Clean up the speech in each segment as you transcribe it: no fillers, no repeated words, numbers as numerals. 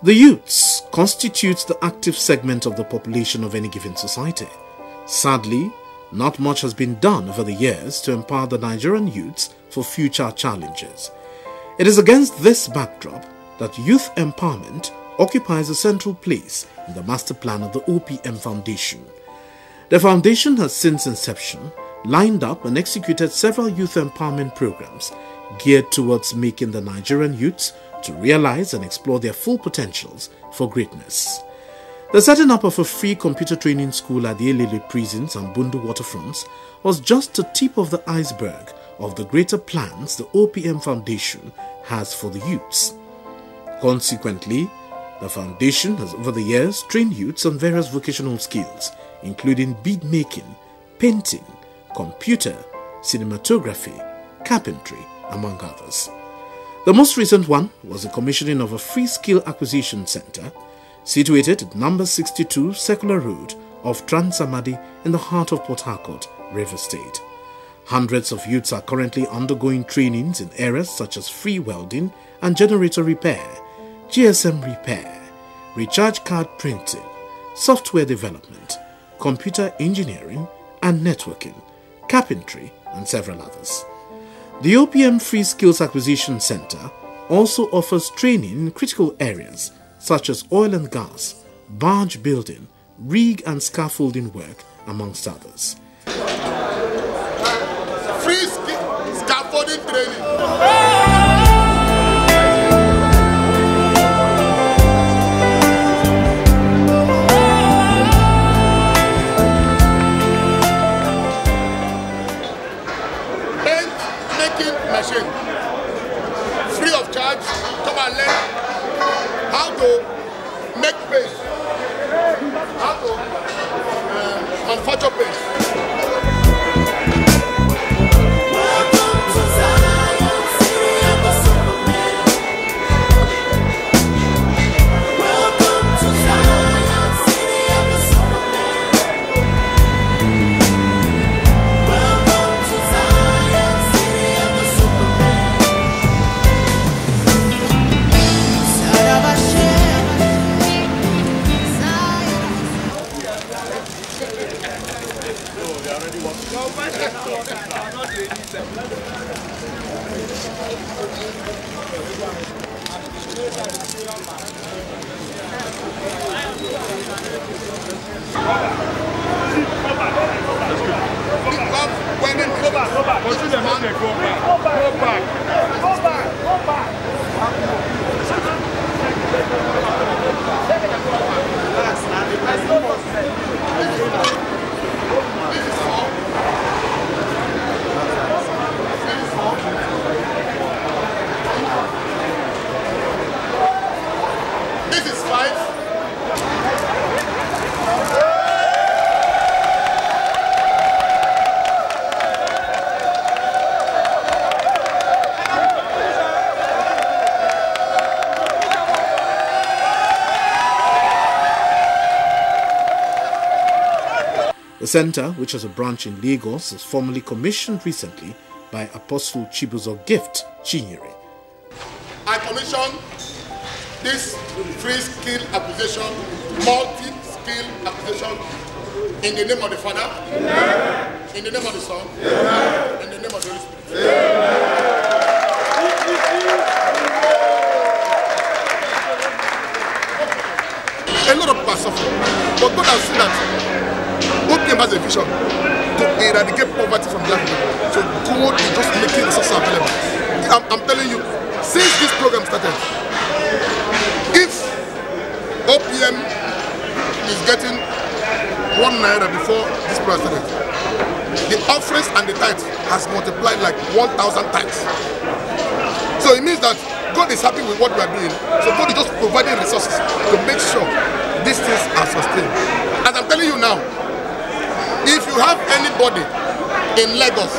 The youths constitute the active segment of the population of any given society. Sadly, not much has been done over the years to empower the Nigerian youths for future challenges. It is against this backdrop that youth empowerment occupies a central place in the master plan of the OPM Foundation. The foundation has since inception lined up and executed several youth empowerment programs geared towards making the Nigerian youths to realize and explore their full potentials for greatness. The setting up of a free computer training school at the Elele prisons and Bundu waterfronts was just the tip of the iceberg of the greater plans the OPM Foundation has for the youths. Consequently, the foundation has over the years trained youths on various vocational skills, including bead making, painting, computer, cinematography, carpentry, among others. The most recent one was the commissioning of a free skill acquisition center situated at number 62 Secular Road off Transamadi in the heart of Port Harcourt, Rivers State. Hundreds of youths are currently undergoing trainings in areas such as free welding and generator repair, GSM repair, recharge card printing, software development, computer engineering and networking, carpentry and several others. The OPM Free Skills Acquisition Center also offers training in critical areas such as oil and gas, barge building, rig and scaffolding work, amongst others. Free scaffolding training. Machine free of charge. Come and learn how to make paste, how to manufacture paste. The center, which has a branch in Lagos, was formally commissioned recently by Apostle Chibuzo Gift Chinyere. I commissioned this free skill acquisition, multi-skill acquisition, in the name of the Father, Amen. In the name of the Son, Amen. In the name of the Holy Spirit. Amen. A lot of people are suffering, but God has seen that OPM has a vision to eradicate poverty from black people. So God is just making resources available. I'm telling you, since this program started, if OPM is getting 1 naira before this program started, the offerings and the tithes has multiplied like 1,000 times. So it means that God is happy with what we are doing. So God is just providing resources to make sure these things are sustained. As I'm telling you now, if you have anybody in Lagos,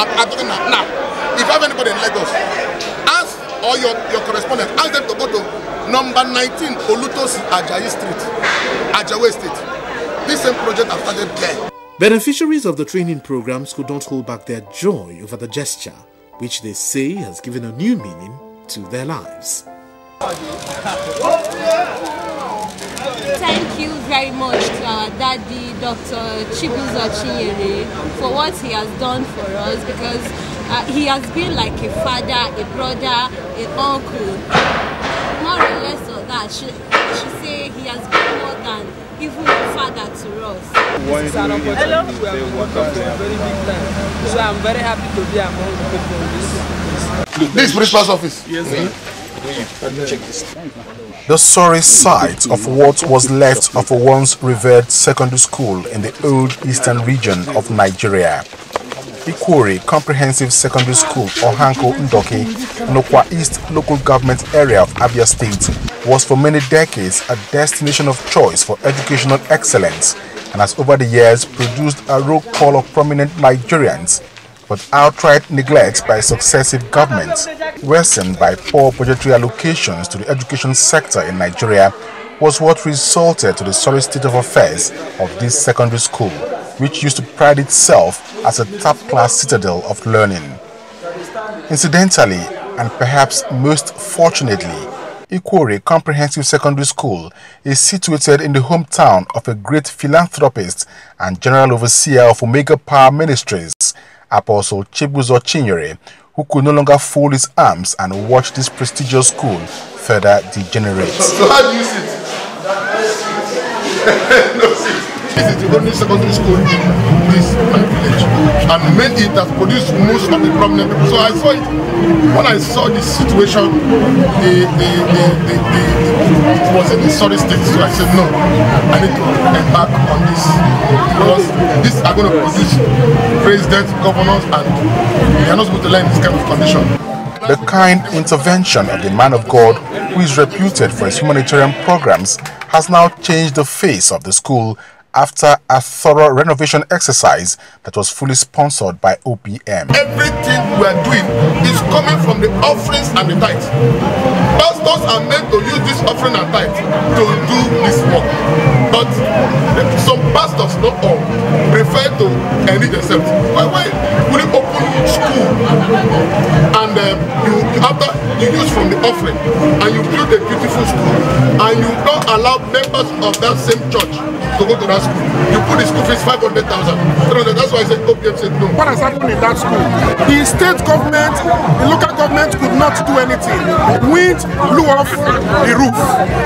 I'm talking now, if you have anybody in Lagos, ask, or your correspondent, ask them to go to number 19 Olutosi Ajayi Street, Ajawe State. This same project has started there. Beneficiaries of the training programs could not hold back their joy over the gesture, which they say has given a new meaning to their lives. thank you very much to our daddy, Dr. Chibuzo Chinyere, for what he has done for us, because he has been like a father, a brother, an uncle, more or less of that. She say he has been more than even a father to us. This is an opportunity where we work up to a very big time. So I'm very happy to be among the people in this. This principal's office. Yes, sir. The sorry sight of what was left of a once revered secondary school in the old eastern region of Nigeria. Ikwore Comprehensive Secondary School, Ohanko Ndoke, Nokwa East local government area of Abia State, was for many decades a destination of choice for educational excellence and has over the years produced a roll call of prominent Nigerians, but outright neglect by successive governments, worsened by poor budgetary allocations to the education sector in Nigeria, was what resulted to the sorry state of affairs of this secondary school, which used to pride itself as a top-class citadel of learning. Incidentally, and perhaps most fortunately, Ikwore Comprehensive Secondary School is situated in the hometown of a great philanthropist and general overseer of Omega Power Ministries, Apostle Chibuzo Chinyere, who could no longer fold his arms and watch this prestigious school further degenerate. So how do you sit? No sit. This is the only secondary school in this village, and made it has produced most of the prominent people. So I saw it. When I saw this situation, it was in a sorry state. So I said, no, I need to embark on this, because these are going to produce presidents, governors, and they are not supposed to learn this kind of condition. The kind intervention of the man of God, who is reputed for his humanitarian programs, has now changed the face of the school after a thorough renovation exercise that was fully sponsored by OPM. Everything we are doing is coming from the offerings and the tithes. Pastors are meant to use this offering and tithe to do this work. But some pastors, not all, prefer to enrich themselves. Why would you open school and after you use from the offering and you build a beautiful school and you don't allow members of that same church to go to that school? You put the school fees 500,000. That's why I said OPM said no. What has happened in that school? The state government, the local government could not do anything. Wind blew off the roof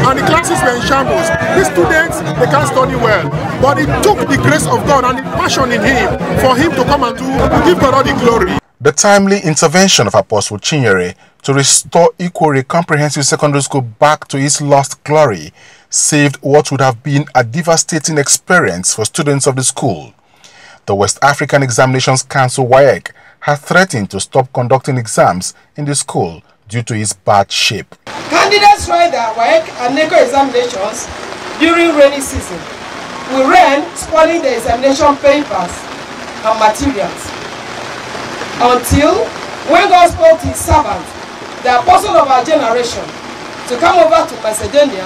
and the classes were in shambles. The students, they can't study well. But it took the grace of God and the passion in him for him to come and to give God all the glory. The timely intervention of Apostle Chinyere to restore Ikwore Comprehensive Secondary School back to its lost glory saved what would have been a devastating experience for students of the school. The West African Examinations Council WAEC had threatened to stop conducting exams in the school due to its bad shape. Candidates write their WAEC and NECO examinations during rainy season. We ran spoiling the examination papers and materials until when God spoke to his servant, the apostle of our generation, to come over to Macedonia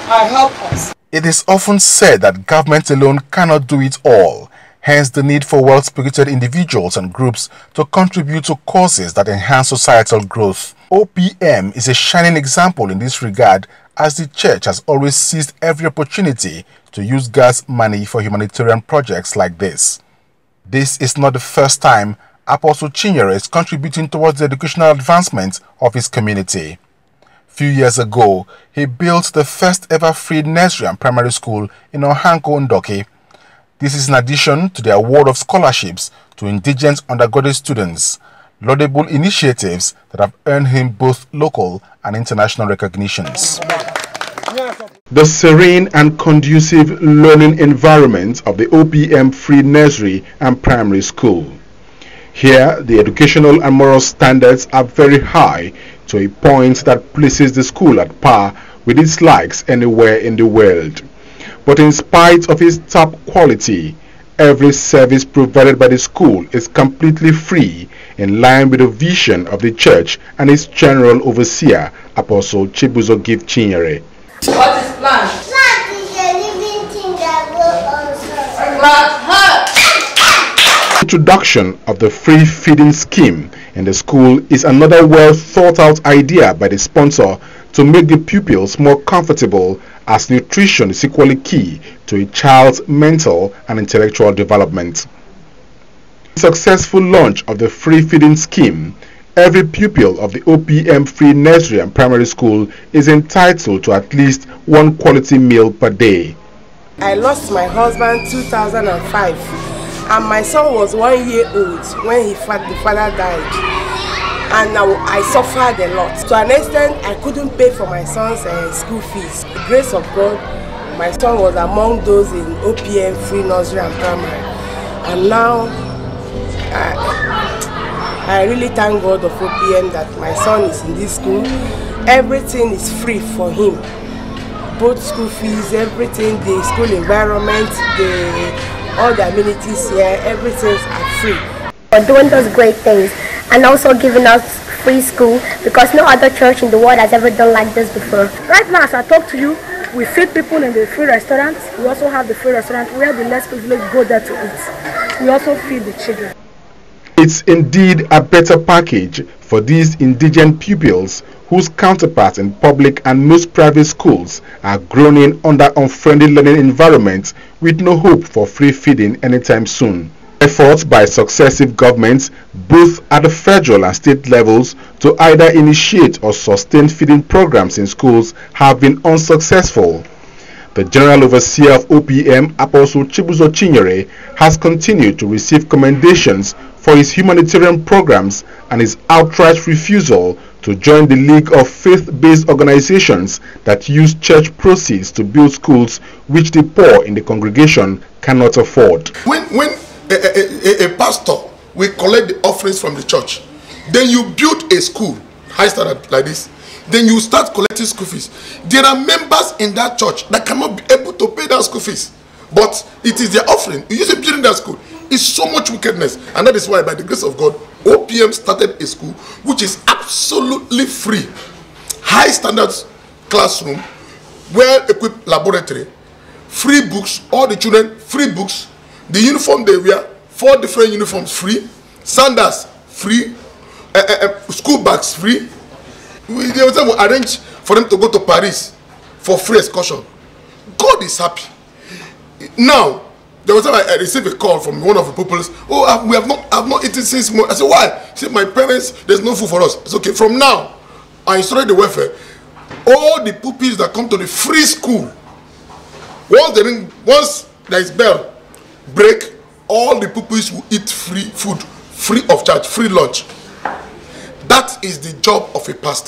and help us. It is often said that government alone cannot do it all, hence the need for well-spirited individuals and groups to contribute to causes that enhance societal growth. OPM is a shining example in this regard, as the church has always seized every opportunity to use God's money for humanitarian projects like this. This is not the first time Apostle Chinyere is contributing towards the educational advancement of his community. Few years ago, he built the first ever free nursery and primary school in Ohanko Ndoke. This is in addition to the award of scholarships to indigent undergraduate students, laudable initiatives that have earned him both local and international recognitions. The serene and conducive learning environment of the OPM Free Nursery and Primary School. Here, the educational and moral standards are very high, to a point that places the school at par with its likes anywhere in the world. But in spite of its top quality, every service provided by the school is completely free, in line with the vision of the church and its general overseer, Apostle Chibuzo Gift Chinyere. What is plant? Plant is a living thing that grows on Plant. Introduction of the free feeding scheme in the school is another well thought out idea by the sponsor to make the pupils more comfortable, as nutrition is equally key to a child's mental and intellectual development. The successful launch of the free feeding scheme, every pupil of the OPM Free Nursery and Primary School is entitled to at least one quality meal per day. I lost my husband in 2005, and my son was 1 year old when the father died. And now I suffered a lot. To an extent, I couldn't pay for my son's school fees. The grace of God, my son was among those in OPM Free Nursery and Primary. And now, I really thank God of OPM that my son is in this school. Everything is free for him. Both school fees, everything, the school environment, all the amenities here, everything are free. For doing those great things and also giving us free school, because no other church in the world has ever done like this before. Right now, as I talk to you, we feed people in the free restaurants. We also have the free restaurant where the less privileged go there to eat. We also feed the children. It's indeed a better package for these indigent pupils whose counterparts in public and most private schools are groaning under unfriendly learning environments with no hope for free feeding anytime soon. Efforts by successive governments, both at the federal and state levels, to either initiate or sustain feeding programs in schools have been unsuccessful. The General Overseer of OPM, Apostle Chibuzo Chinyere, has continued to receive commendations for his humanitarian programs and his outright refusal to join the League of Faith-based organizations that use church proceeds to build schools which the poor in the congregation cannot afford. When a pastor will collect the offerings from the church, then you build a school, high standard like this, then you start collecting school fees. There are members in that church that cannot be able to pay that school fees, but it is their offering. You use it building that school. It's so much wickedness, and that is why, by the grace of God, OPM started a school which is absolutely free, high standards classroom, well-equipped laboratory, free books, all the children free books, the uniform they wear, 4 different uniforms free, sandals free, school bags free. We arrange for them to go to Paris for free excursion. God is happy. Now, there was a time I received a call from one of the pupils. Oh, I've not eaten since morning. I said, why? He said, my parents, there's no food for us. It's okay. From now, I installed the welfare. All the pupils that come to the free school, once there is bell, break, all the pupils will eat free food, free of charge, free lunch. That is the job of a pastor.